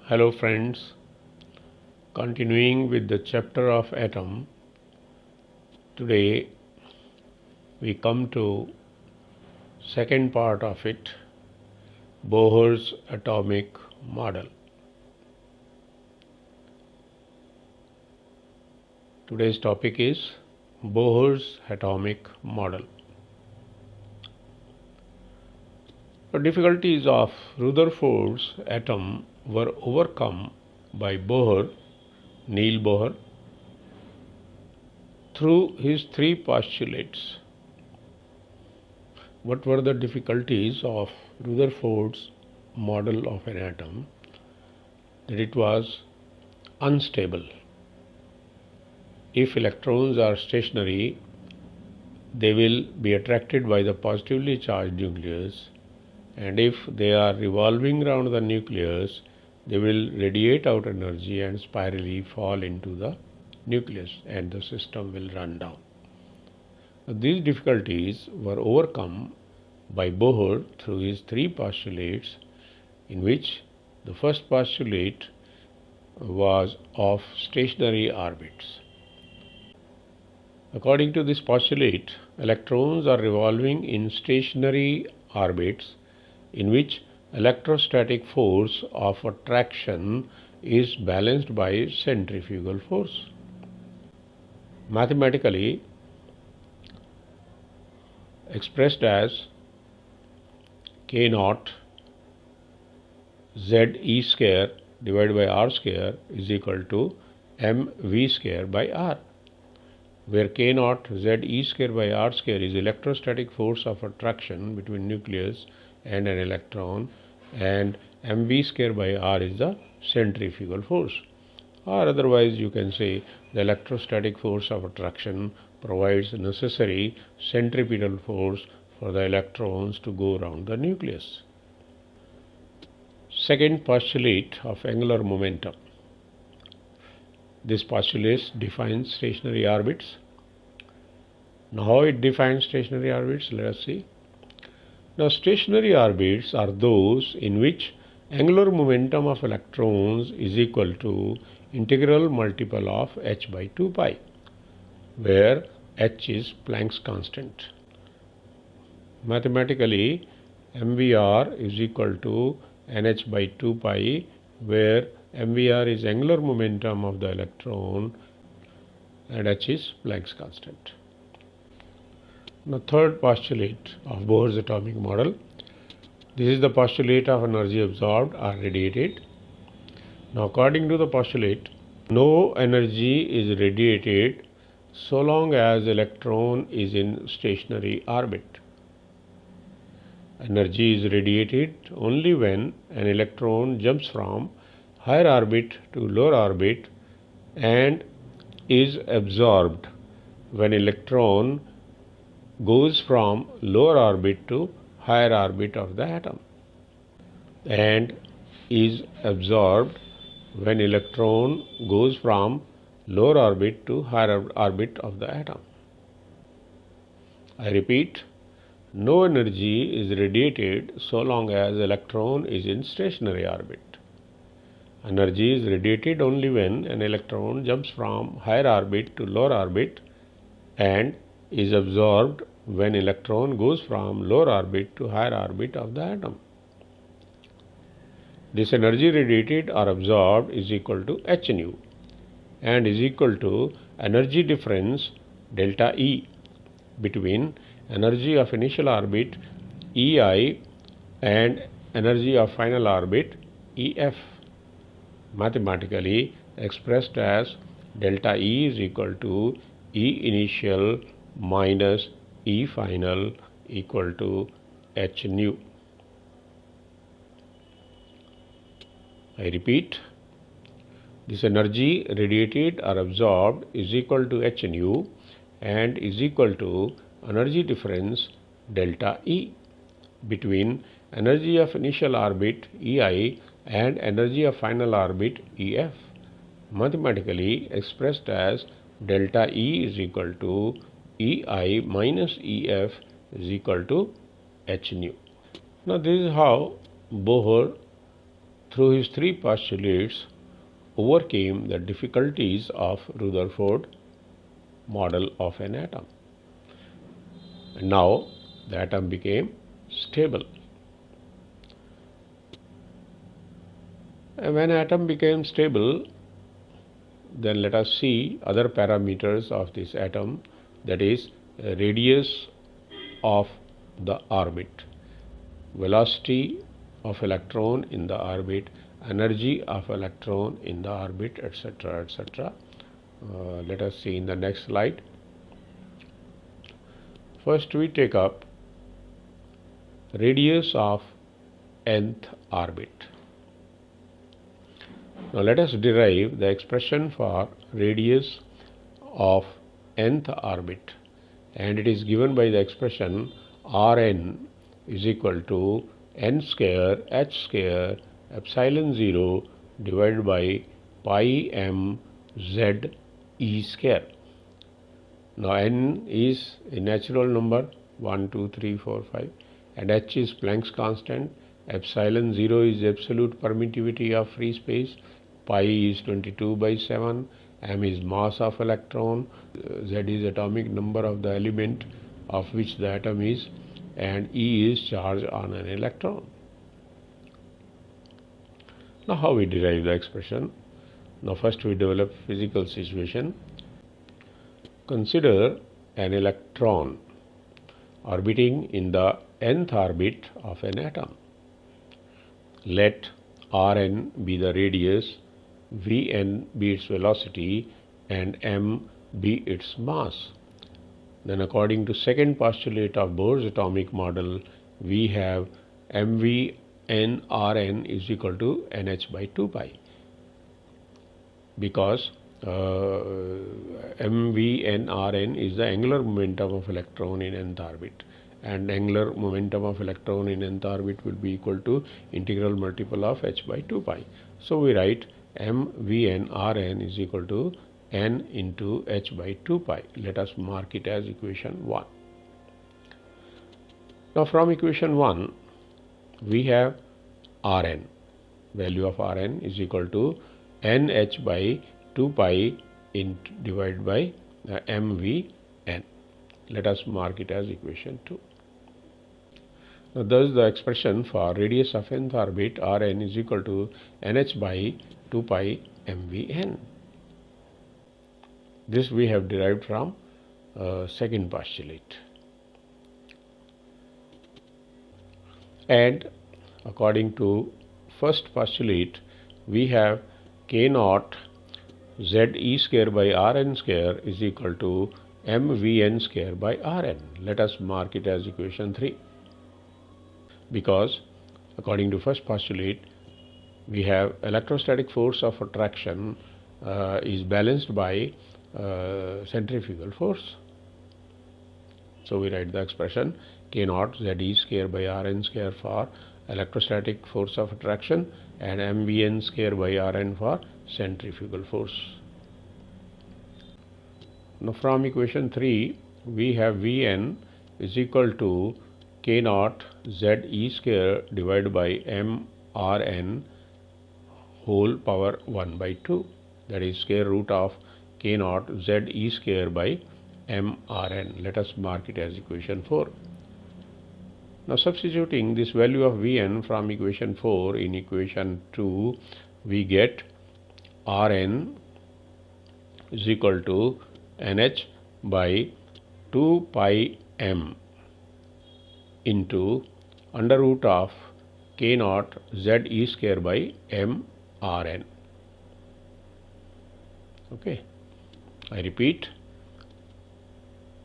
Hello friends, continuing with the chapter of atom, today we come to second part of it, Bohr's atomic model. Today's topic is Bohr's atomic model. The difficulties of Rutherford's atom were overcome by Niels Bohr, through his three postulates. What were the difficulties of Rutherford's model of an atom? That it was unstable. If electrons are stationary, they will be attracted by the positively charged nucleus, and if they are revolving around the nucleus, they will radiate out energy and spirally fall into the nucleus, and the system will run down. These difficulties were overcome by Bohr through his three postulates, in which the first postulate was of stationary orbits. According to this postulate, electrons are revolving in stationary orbits in which electrostatic force of attraction is balanced by centrifugal force. Mathematically expressed as K naught ZE square divided by R square is equal to mv square by R, where K naught ZE square by R square is electrostatic force of attraction between nucleus and an electron, and mv square by R is the centrifugal force. Or otherwise you can say the electrostatic force of attraction provides necessary centripetal force for the electrons to go around the nucleus. Second postulate of angular momentum. This postulate defines stationary orbits. Now how it defines stationary orbits? Let us see. Now stationary orbits are those in which angular momentum of electrons is equal to integral multiple of h by 2 pi, where h is Planck's constant. Mathematically, mvr is equal to nh by 2 pi, where mvr is angular momentum of the electron and h is Planck's constant. Now, third postulate of Bohr's atomic model. This is the postulate of energy absorbed or radiated. Now, according to the postulate, no energy is radiated so long as electron is in stationary orbit. Energy is radiated only when an electron jumps from higher orbit to lower orbit, and is absorbed when electron goes from lower orbit to higher orbit of the atom, and is absorbed when electron goes from lower orbit to higher orbit of the atom. I repeat, no energy is radiated so long as electron is in stationary orbit. Energy is radiated only when an electron jumps from higher orbit to lower orbit, and is absorbed when electron goes from lower orbit to higher orbit of the atom. This energy radiated or absorbed is equal to h nu, and is equal to energy difference delta E between energy of initial orbit EI and energy of final orbit EF, mathematically expressed as delta E is equal to E initial minus E final equal to h nu. I repeat, this energy radiated or absorbed is equal to h nu and is equal to energy difference delta E between energy of initial orbit EI and energy of final orbit EF, mathematically expressed as delta E is equal to EI minus EF is equal to h nu. Now this is how Bohr through his three postulates, overcame the difficulties of Rutherford model of an atom. And now the atom became stable. And when atom became stable, then let us see other parameters of this atom, that is radius of the orbit, velocity of electron in the orbit, energy of electron in the orbit, etc., etc. Let us see in the next slide. First we take up radius of nth orbit. Now let us derive the expression for radius of nth orbit, and it is given by the expression Rn is equal to n square h square epsilon 0 divided by pi m z e square. Now n is a natural number 1, 2, 3, 4, 5, and h is Planck's constant, epsilon 0 is absolute permittivity of free space, pi is 22 by 7, m is mass of electron, z is atomic number of the element of which the atom is, and E is charge on an electron. Now how we derive the expression? Now first we develop physical situation. Consider an electron orbiting in the nth orbit of an atom. Let Rn be the radius, Vn be its velocity, and m be its mass. Then according to second postulate of Bohr's atomic model, we have mv n Rn is equal to nh by 2 pi, because mv n Rn is the angular momentum of electron in nth orbit, and angular momentum of electron in nth orbit will be equal to integral multiple of h by 2 pi. So we write mv n Rn is equal to n into h by 2 pi. Let us mark it as equation 1. Now from equation 1 we have Rn. Value of Rn is equal to nh by 2 pi divided by mvn. Let us mark it as equation 2. Now thus the expression for radius of nth orbit Rn is equal to nh by 2 pi mvn. This we have derived from second postulate. And according to first postulate, we have k naught z e square by Rn square is equal to mvn square by Rn. Let us mark it as equation 3. Because according to first postulate, we have electrostatic force of attraction is balanced by centrifugal force. So we write the expression k naught z e square by Rn square for electrostatic force of attraction and mvn square by Rn for centrifugal force. Now from equation 3 we have Vn is equal to k naught z e square divided by mRn whole power 1 by 2, that is square root of k naught z e square by mRn. Let us mark it as equation 4. Now substituting this value of Vn from equation 4 in equation 2, we get Rn is equal to nh by 2 pi m into under root of k naught z e square by mRn. Okay, I repeat,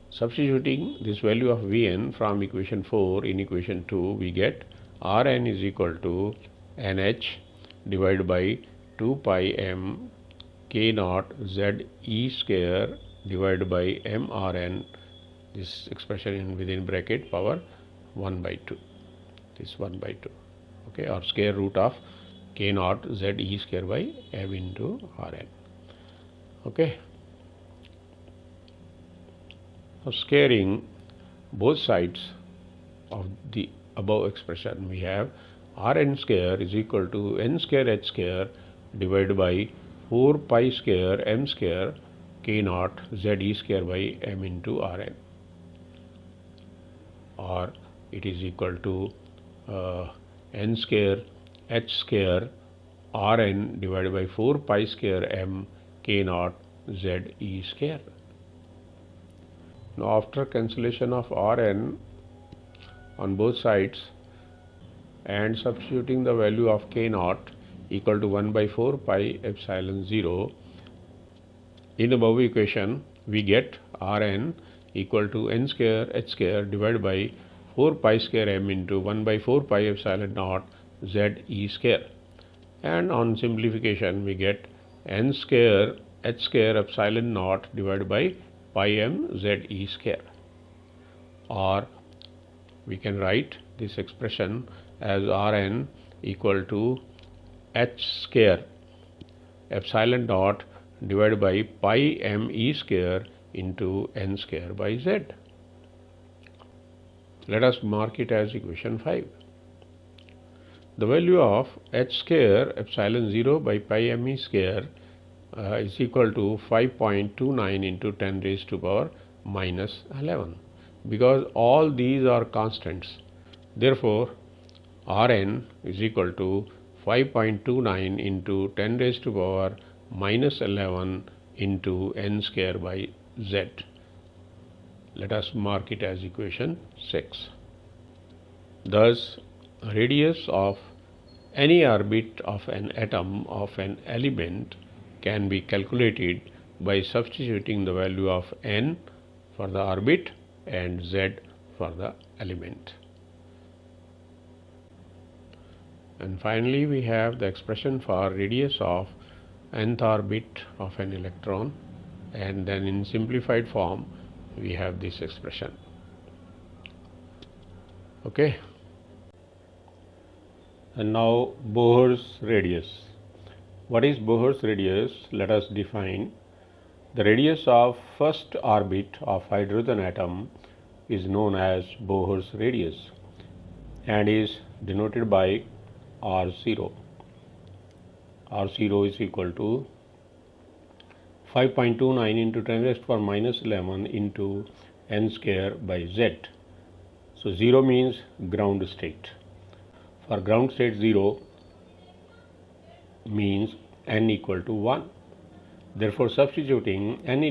substituting this value of Vn from equation 4 in equation 2, we get Rn is equal to nh divided by 2 pi m k naught z e square divided by mRn, this expression in within bracket power 1 by 2, this 1 by 2, okay, or square root of k naught z e square by m into Rn. Okay. Now squaring both sides of the above expression, we have Rn square is equal to n square h square divided by 4 pi square m square k naught ze square by m into Rn, or it is equal to n square h square Rn divided by 4 pi square m k naught ze square. Now after cancellation of Rn on both sides and substituting the value of k naught equal to 1 by 4 pi epsilon 0 in above equation, we get Rn equal to n square h square divided by 4 pi square m into 1 by 4 pi epsilon naught ze square, and on simplification we get n square h square epsilon naught divided by pi m ze square, or we can write this expression as Rn equal to h square epsilon naught divided by pi m e square into n square by z. Let us mark it as equation 5. The value of h square epsilon 0 by pi m e square is equal to 5.29 into 10 raised to power minus 11. Because all these are constants, therefore Rn is equal to 5.29 into 10 raised to power minus 11 into n square by z. Let us mark it as equation 6. Thus, radius of any orbit of an atom of an element can be calculated by substituting the value of n for the orbit and z for the element. And finally, we have the expression for radius of nth orbit of an electron, and then in simplified form we have this expression. Okay. And now Bohr's radius. What is Bohr's radius? Let us define. The radius of first orbit of hydrogen atom is known as Bohr's radius and is denoted by R0. R0 is equal to 5.29 into 10 raised to power minus 11 into n square by z. So 0 means ground state. For ground state 0 means n equal to 1. Therefore, substituting n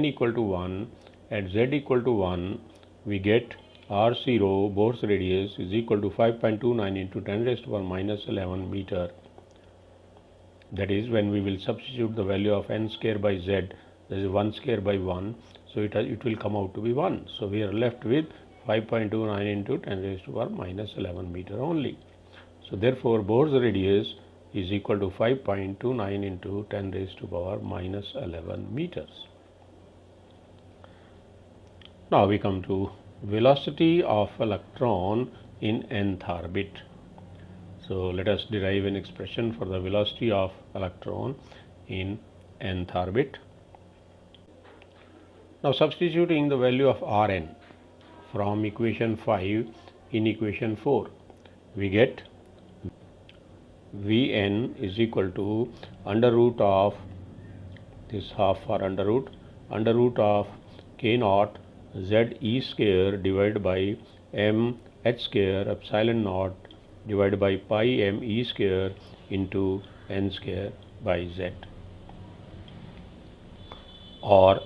equal to 1 at z equal to 1, we get R0 Bohr's radius is equal to 5.29 into 10 raised to power minus 11 meter. That is, when we will substitute the value of n square by z, that is 1 square by 1, so it will come out to be 1. So we are left with 5.29 into 10 raised to power minus 11 meter only. So therefore, Bohr's radius is equal to 5.29 into 10 raised to power minus 11 meters. Now we come to velocity of electron in nth orbit. So let us derive an expression for the velocity of electron in nth orbit. Now substituting the value of Rn from equation 5 in equation 4, we get Vn is equal to under root of this half for under root of k naught ze square divided by m h square epsilon naught divided by pi m e square into n square by z, or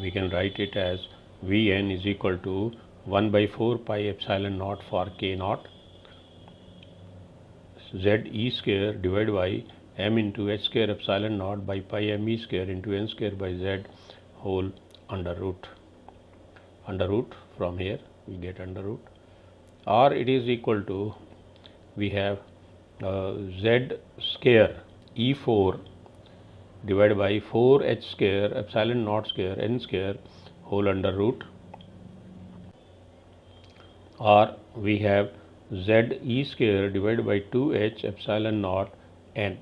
we can write it as Vn is equal to 1 by 4 pi epsilon naught for k naught ze square divided by m into h square epsilon naught by pi m e square into n square by z whole under root. Under root, from here we get under root, or it is equal to, we have z square e4 divided by 4h square epsilon naught square n square whole under root, or we have ze square divided by 2h epsilon naught n,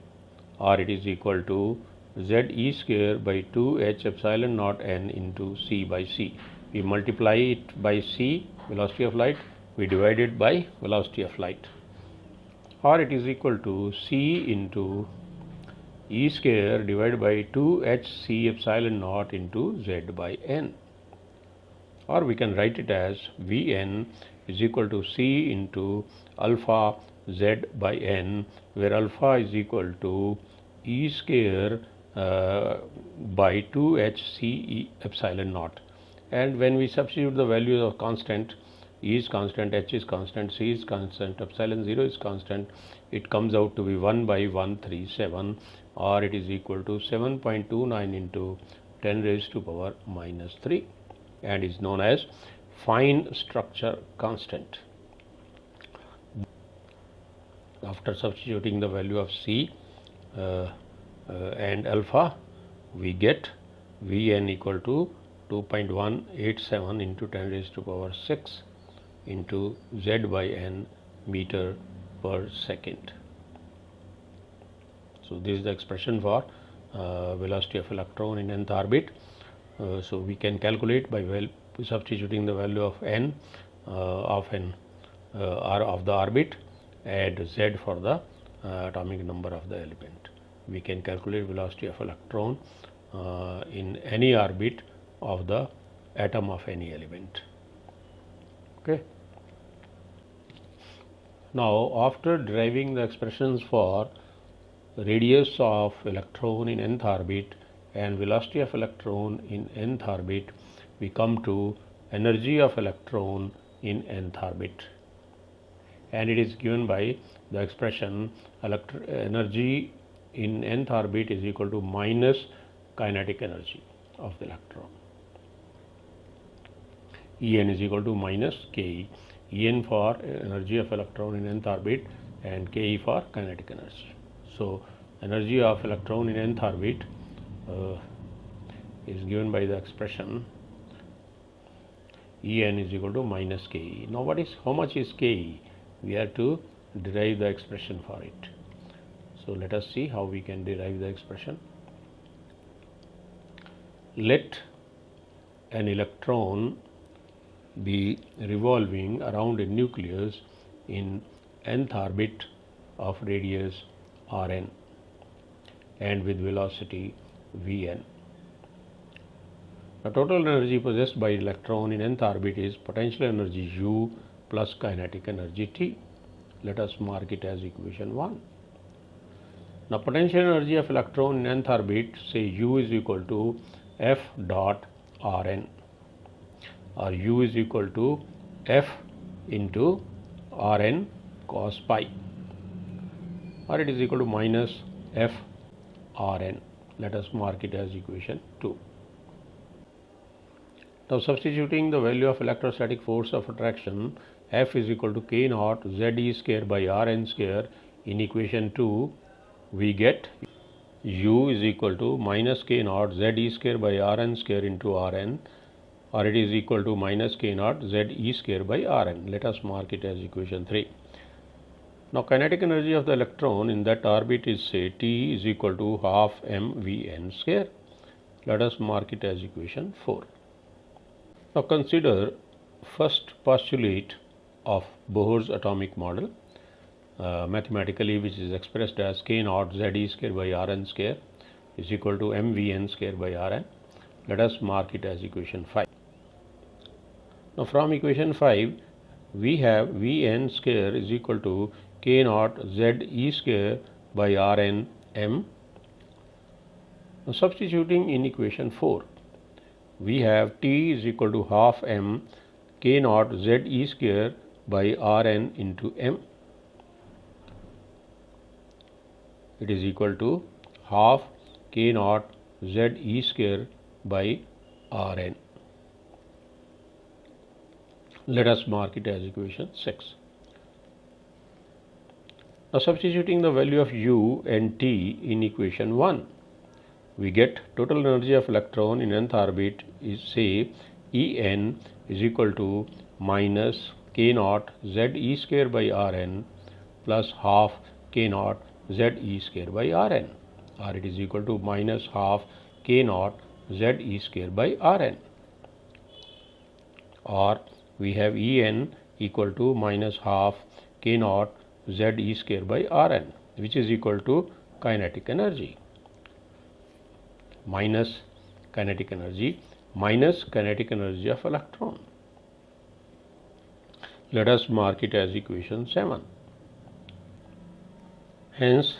or it is equal to ze square by 2h epsilon naught n into c by c. We multiply it by c, velocity of light, we divide it by velocity of light. or it is equal to C into E square divided by 2hc epsilon naught into Z by N, or we can write it as Vn is equal to C into alpha Z by N, where alpha is equal to E square by 2hc epsilon naught. And when we substitute the values of constant, E is constant, H is constant, C is constant, epsilon 0 is constant, it comes out to be 1 by 137, or it is equal to 7.29 into 10 raised to power minus 3, and is known as fine structure constant. After substituting the value of C and alpha, we get Vn equal to 2.187 into 10 raised to power 6 into Z by N meter per second. So this is the expression for velocity of electron in nth orbit. So we can calculate by substituting the value of n of the orbit and Z for the atomic number of the element. We can calculate velocity of electron in any orbit of the atom of any element. Okay. Now, after deriving the expressions for radius of electron in nth orbit and velocity of electron in nth orbit, we come to energy of electron in nth orbit, and it is given by the expression energy in nth orbit is equal to minus kinetic energy of the electron. En is equal to minus Ke, En for energy of electron in nth orbit and Ke for kinetic energy. So energy of electron in nth orbit is given by the expression En is equal to minus Ke. Now how much is Ke? We have to derive the expression for it. So let us see how we can derive the expression. Let an electron be revolving around a nucleus in nth orbit of radius Rn and with velocity Vn. The total energy possessed by electron in nth orbit is potential energy U plus kinetic energy T. Let us mark it as equation 1. Now potential energy of electron in nth orbit, say U is equal to F dot Rn, or U is equal to F into Rn cos pi, or it is equal to minus F Rn. Let us mark it as equation 2. Now substituting the value of electrostatic force of attraction F is equal to K naught Ze square by Rn square in equation 2, we get U is equal to minus K naught Ze square by Rn square into Rn, or it is equal to minus K naught Ze square by Rn. Let us mark it as equation 3. Now kinetic energy of the electron in that orbit is, say, T is equal to half mVn square. Let us mark it as equation 4. Now consider first postulate of Bohr's atomic model mathematically, which is expressed as K naught Ze square by Rn square is equal to mVn square by Rn. Let us mark it as equation 5. Now from equation 5 we have Vn square is equal to K naught Ze square by Rn m. Now substituting in equation 4, we have T is equal to half m K naught Ze square by Rn into m. It is equal to half K naught Ze square by Rn. Let us mark it as equation 6. Now substituting the value of U and T in equation 1, we get total energy of electron in nth orbit is, say, En is equal to minus K naught Ze square by Rn plus half K naught Ze square by Rn, or it is equal to minus half K naught Ze square by Rn, or we have En equal to minus half K naught ZE square by Rn, which is equal to kinetic energy minus kinetic energy of electron. Let us mark it as equation 7. Hence,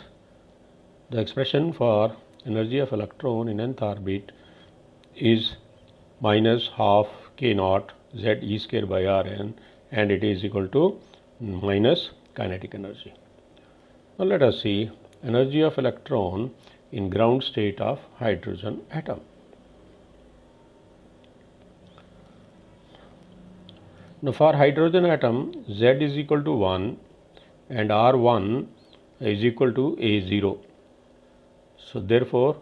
the expression for energy of electron in nth orbit is minus half k naught ZE square by Rn, and it is equal to minus kinetic energy. Now let us see energy of electron in ground state of hydrogen atom. Now for hydrogen atom, Z is equal to 1 and R1 is equal to A0. So therefore,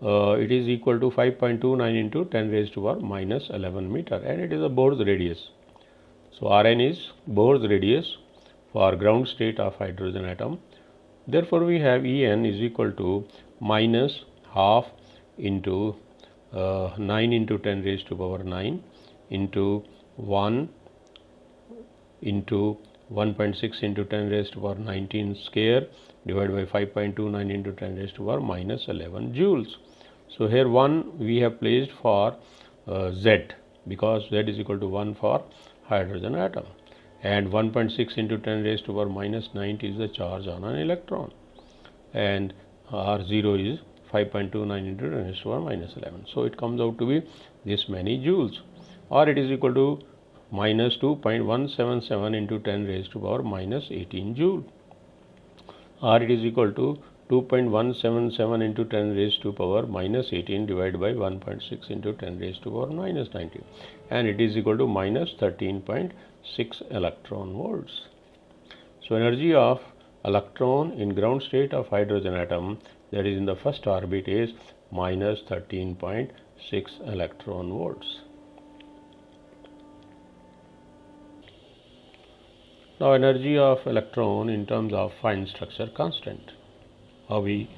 it is equal to 5.29 into 10 raised to power minus 11 meter, and it is a Bohr's radius. So Rn is Bohr's radius for ground state of hydrogen atom. Therefore, we have En is equal to minus half into 9 into 10 raised to power 9 into 1 into 1.6 into 10 raised to power 19 square divided by 5.29 into 10 raised to power minus 11 joules. So here 1 we have placed for Z, because Z is equal to 1 for hydrogen atom, and 1.6 into 10 raised to power minus 90 is the charge on an electron, and R0 is 5.29 into 10 raised to power minus 11. So it comes out to be this many joules, or it is equal to minus 2.177 into 10 raised to power minus 18 joule, or it is equal to 2.177 into 10 raised to power minus 18 divided by 1.6 into 10 raised to power minus 90, and it is equal to minus 13.6 electron volts. So energy of electron in ground state of hydrogen atom, that is in the first orbit, is minus 13.6 electron volts. Now energy of electron in terms of fine structure constant. How we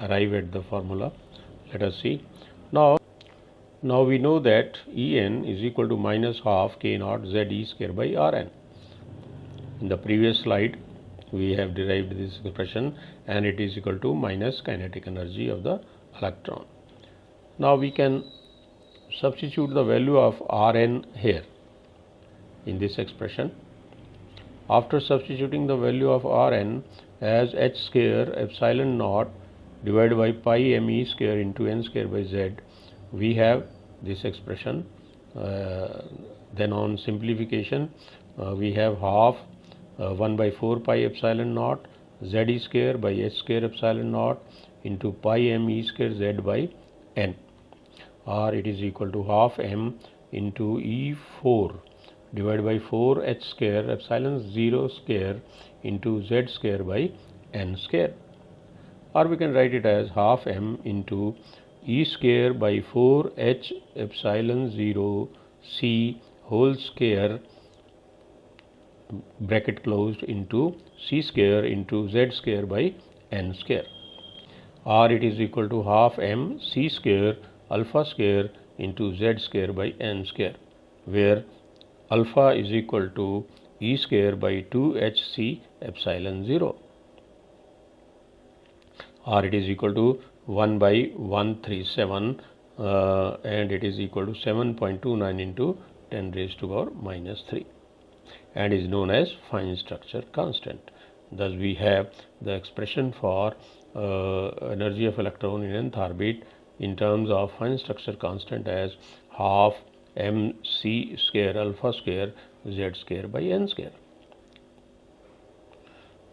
arrive at the formula? Let us see. Now we know that En is equal to minus half k naught ZE square by Rn. In the previous slide, we have derived this expression, and it is equal to minus kinetic energy of the electron. Now we can substitute the value of Rn here in this expression. After substituting the value of Rn as h square epsilon naught divided by pi me square into n square by z, we have this expression. Then on simplification, we have half 1 by 4 pi epsilon naught z square by h square epsilon naught into pi me square z by n, or it is equal to half m into E4 divided by 4 h square epsilon 0 square into z square by n square, or we can write it as half m into E square by 4 h epsilon 0 c whole square bracket closed into c square into z square by n square, or it is equal to half m c square alpha square into z square by n square, where alpha is equal to E square by 2hc epsilon 0, or it is equal to 1 by 137, and it is equal to 7.29 into 10 raised to power minus 3, and is known as fine structure constant. Thus we have the expression for energy of electron in nth orbit in terms of fine structure constant as half mc square alpha square z square by n square.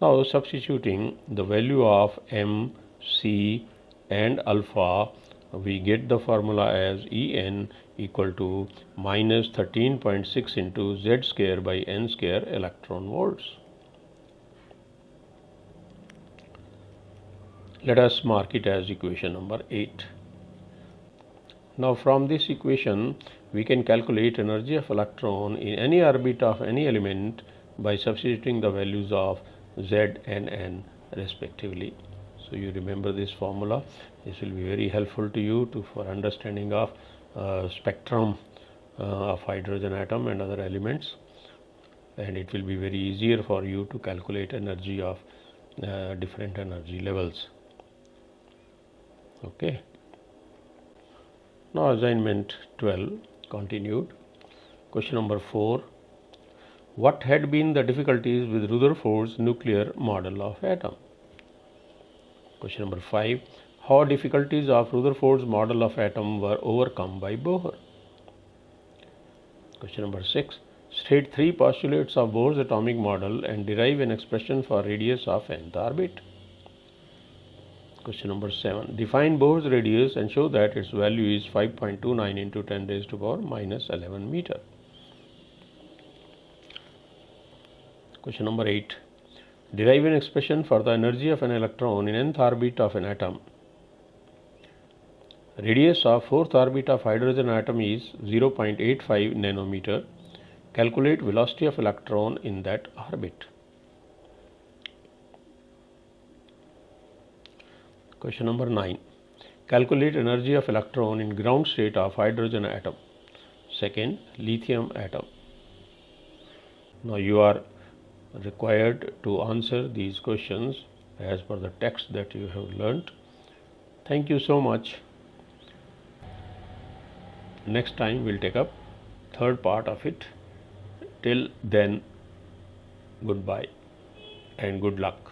Now substituting the value of m, c and alpha, we get the formula as En equal to minus 13.6 into z square by n square electron volts. Let us mark it as equation number 8. Now from this equation, we can calculate energy of electron in any orbit of any element by substituting the values of z and n respectively. So you remember this formula. This will be very helpful to you for understanding of spectrum of hydrogen atom and other elements. and it will be very easier for you to calculate energy of different energy levels. Okay. Now assignment 12 continued. Question number 4. What had been the difficulties with Rutherford's nuclear model of atom? Question number 5. How difficulties of Rutherford's model of atom were overcome by Bohr? Question number 6. State 3 postulates of Bohr's atomic model and derive an expression for radius of nth orbit. Question number 7. Define Bohr's radius and show that its value is 5.29 into 10 raised to power minus 11 meter. Question number 8. Derive an expression for the energy of an electron in nth orbit of an atom. Radius of 4th orbit of hydrogen atom is 0.85 nanometer. Calculate velocity of electron in that orbit. Question number 9. Calculate energy of electron in ground state of hydrogen atom. Second, lithium atom. Now you are required to answer these questions as per the text that you have learnt. Thank you so much. Next time we'll take up third part of it. Till then, goodbye and good luck.